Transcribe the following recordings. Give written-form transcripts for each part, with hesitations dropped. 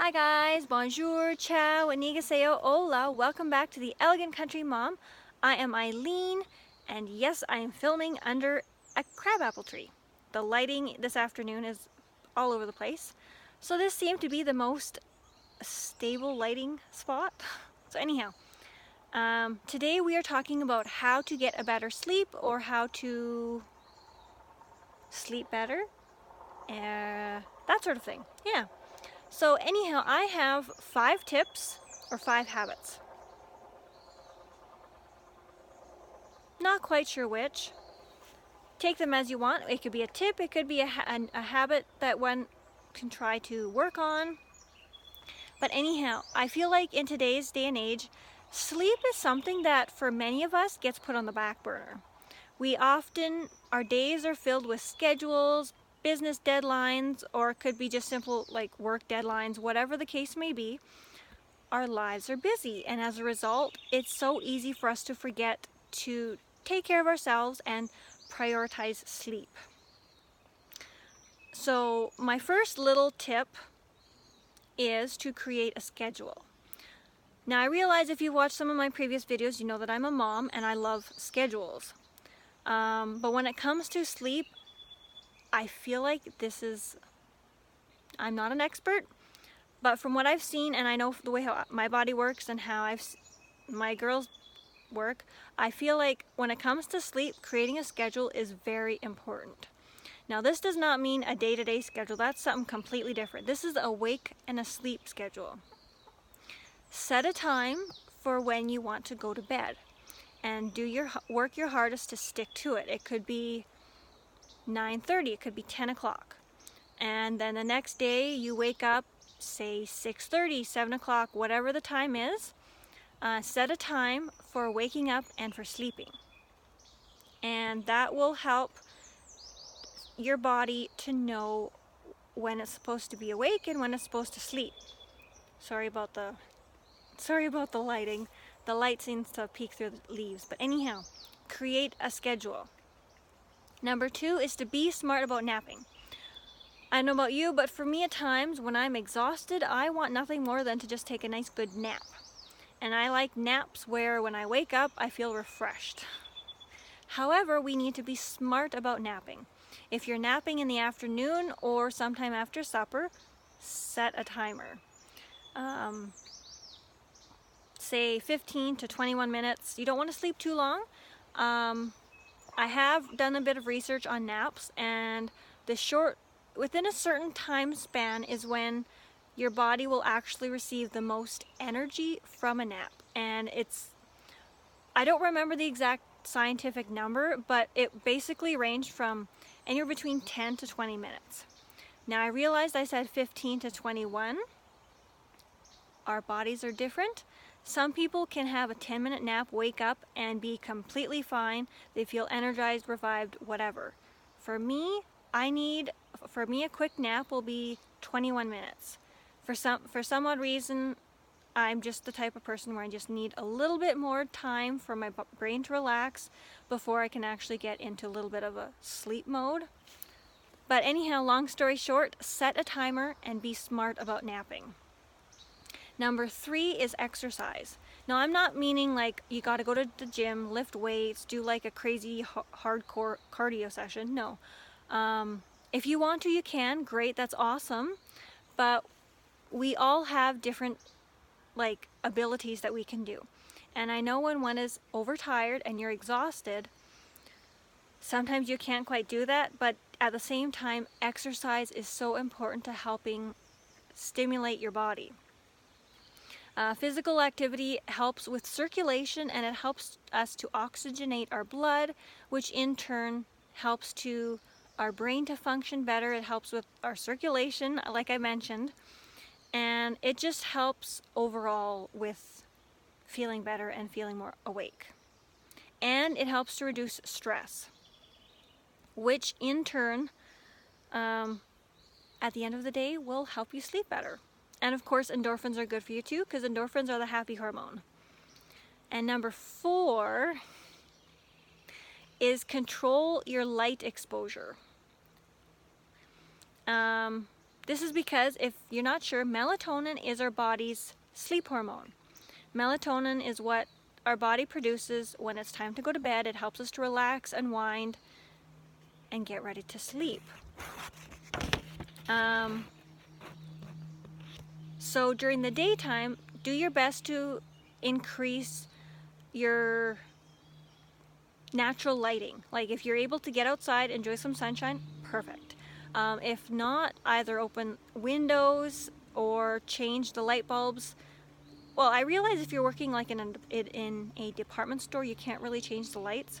Hi guys, bonjour, ciao, annyeonghaseyo, hola, welcome back to the Elegant Country Mom. I am Eileen, and yes, I am filming under a crabapple tree. The lighting this afternoon is all over the place, so this seemed to be the most stable lighting spot. So anyhow, today we are talking about how to get a better sleep or how to sleep better, that sort of thing, yeah. So anyhow, I have 5 tips or 5 habits. Not quite sure which. Take them as you want. It could be a tip, it could be a habit that one can try to work on. But anyhow, I feel like in today's day and age, sleep is something that for many of us gets put on the back burner. Our days are filled with schedules, business deadlines, or it could be just simple like work deadlines, whatever the case may be. Our lives are busy, and as a result, it's so easy for us to forget to take care of ourselves and prioritize sleep. So my first little tip is to create a schedule. Now I realize if you've watched some of my previous videos, you know that I'm a mom and I love schedules. But when it comes to sleep, I feel like I'm not an expert, but from what I've seen, and I know the way how my body works and how my girls work, I feel like when it comes to sleep, creating a schedule is very important. Now this does not mean a day-to-day schedule. That's something completely different. This is a wake and a sleep schedule. Set a time for when you want to go to bed and work your hardest to stick to it. It could be 9:30, it could be 10 o'clock. And then the next day you wake up, say 6:30, 7 o'clock, whatever the time is. Set a time for waking up and for sleeping. And that will help your body to know when it's supposed to be awake and when it's supposed to sleep. Sorry about the lighting. The light seems to peek through the leaves. But anyhow, create a schedule. Number 2 is to be smart about napping. I don't know about you, but for me at times when I'm exhausted, I want nothing more than to just take a nice good nap. And I like naps where when I wake up, I feel refreshed. However, we need to be smart about napping. If you're napping in the afternoon or sometime after supper, set a timer. Say 15 to 21 minutes. You don't want to sleep too long. I have done a bit of research on naps, and within a certain time span is when your body will actually receive the most energy from a nap. And I don't remember the exact scientific number, but it basically ranged from anywhere between 10 to 20 minutes. Now I realized I said 15 to 21. Our bodies are different. Some people can have a 10-minute nap, wake up, and be completely fine. They feel energized, revived, whatever. For me, a quick nap will be 21 minutes. For some odd reason, I'm just the type of person where I just need a little bit more time for my brain to relax before I can actually get into a little bit of a sleep mode. But anyhow, long story short, set a timer and be smart about napping. Number 3 is exercise. Now I'm not meaning like you gotta go to the gym, lift weights, do like a crazy hardcore cardio session. No. If you want to, you can. Great, that's awesome. But we all have different abilities that we can do. And I know when one is overtired and you're exhausted, sometimes you can't quite do that, but at the same time, exercise is so important to helping stimulate your body. Physical activity helps with circulation, and it helps us to oxygenate our blood, which in turn helps our brain to function better. It helps with our circulation, like I mentioned, and it just helps overall with feeling better and feeling more awake. And it helps to reduce stress, which in turn, at the end of the day, will help you sleep better. And of course, endorphins are good for you too, because endorphins are the happy hormone. And number 4 is control your light exposure. This is because, if you're not sure, melatonin is our body's sleep hormone. Melatonin is what our body produces when it's time to go to bed. It helps us to relax, unwind, and get ready to sleep. So during the daytime, do your best to increase your natural lighting. Like if you're able to get outside, enjoy some sunshine, perfect. If not, either open windows or change the light bulbs. Well, I realize if you're working like in a department store, you can't really change the lights.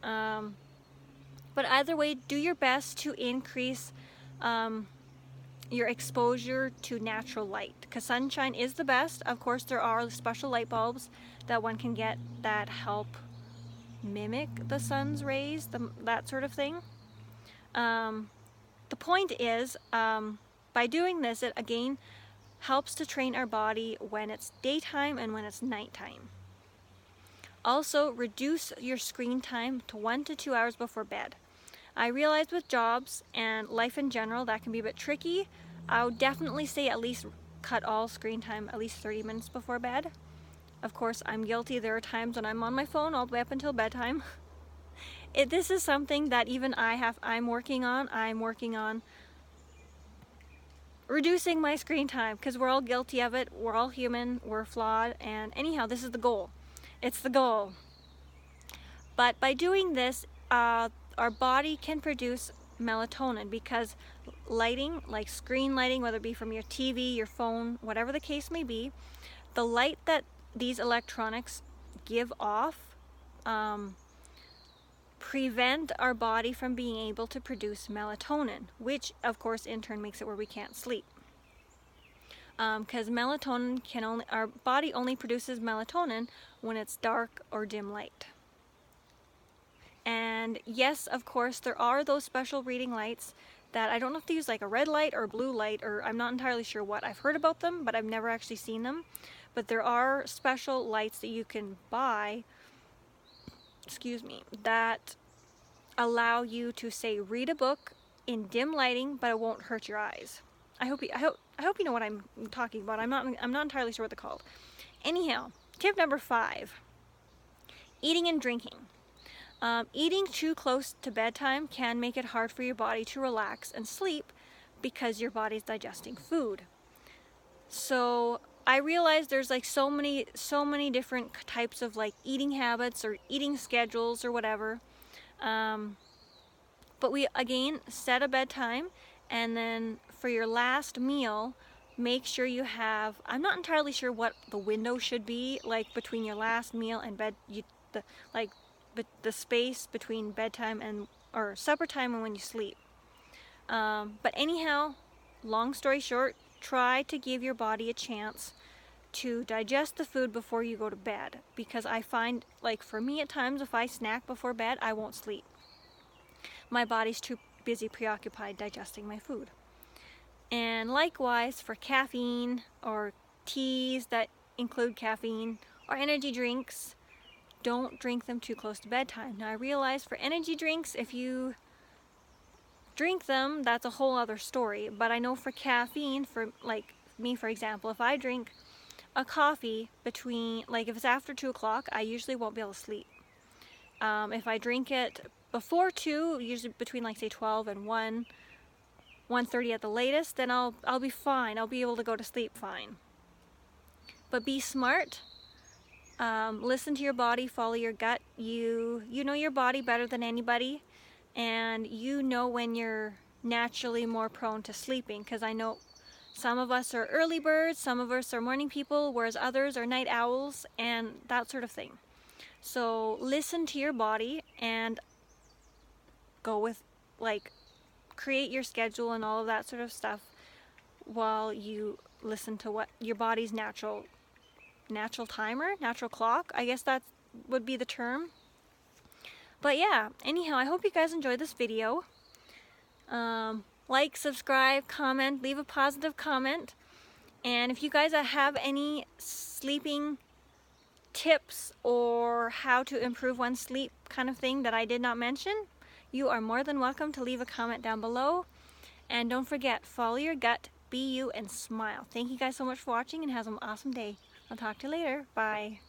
But either way, do your best to increase your exposure to natural light, because sunshine is the best. Of course, there are special light bulbs that one can get that help mimic the sun's rays, that sort of thing. The point is, by doing this, it again helps to train our body when it's daytime and when it's nighttime. Also, reduce your screen time to 1 to 2 hours before bed. I realize with jobs and life in general that can be a bit tricky. I would definitely say at least cut all screen time at least 30 minutes before bed. Of course, I'm guilty. There are times when I'm on my phone all the way up until bedtime. This is something that even I'm working on. I'm working on reducing my screen time, because we're all guilty of it. We're all human. We're flawed. And anyhow, this is the goal. It's the goal. But by doing this, our body can produce melatonin, because lighting, like screen lighting, whether it be from your TV, your phone, whatever the case may be, the light that these electronics give off prevent our body from being able to produce melatonin, which of course in turn makes it where we can't sleep. Because melatonin our body only produces melatonin when it's dark or dim light. And yes, of course, there are those special reading lights that I don't know if they use like a red light or blue light, or I'm not entirely sure what. I've heard about them, but I've never actually seen them. But there are special lights that you can buy, that allow you to, say, read a book in dim lighting, but it won't hurt your eyes. I hope you know what I'm talking about. I'm not entirely sure what they're called. Anyhow, tip number 5: eating and drinking. Eating too close to bedtime can make it hard for your body to relax and sleep, because your body's digesting food. So I realize there's like so many different types of like eating habits or eating schedules or whatever. But we again set a bedtime, and then for your last meal, make sure you have, I'm not entirely sure what the window should be, like between your last meal and bed, the space between bedtime or supper time and when you sleep. But anyhow, long story short, try to give your body a chance to digest the food before you go to bed, because I find, like for me at times, if I snack before bed, I won't sleep. My body's too busy preoccupied digesting my food. And likewise for caffeine or teas that include caffeine or energy drinks, don't drink them too close to bedtime. Now I realize for energy drinks, if you drink them, that's a whole other story. But I know for caffeine, for like me for example, if I drink a coffee between, like if it's after 2 o'clock, I usually won't be able to sleep. If I drink it before 2, usually between like say 12 and 1:30 at the latest, then I'll be fine. I'll be able to go to sleep fine. But be smart. Listen to your body, follow your gut. You know your body better than anybody, and you know when you're naturally more prone to sleeping, because I know some of us are early birds, some of us are morning people, whereas others are night owls, and that sort of thing. So listen to your body and go with, like, create your schedule and all of that sort of stuff while you listen to what your body's natural timer, natural clock, I guess that would be the term. But yeah, anyhow, I hope you guys enjoyed this video. Like, subscribe, comment, leave a positive comment. And if you guys have any sleeping tips or how to improve one's sleep kind of thing that I did not mention, you are more than welcome to leave a comment down below. And don't forget, follow your gut, be you, and smile. Thank you guys so much for watching, and have an awesome day. I'll talk to you later. Bye.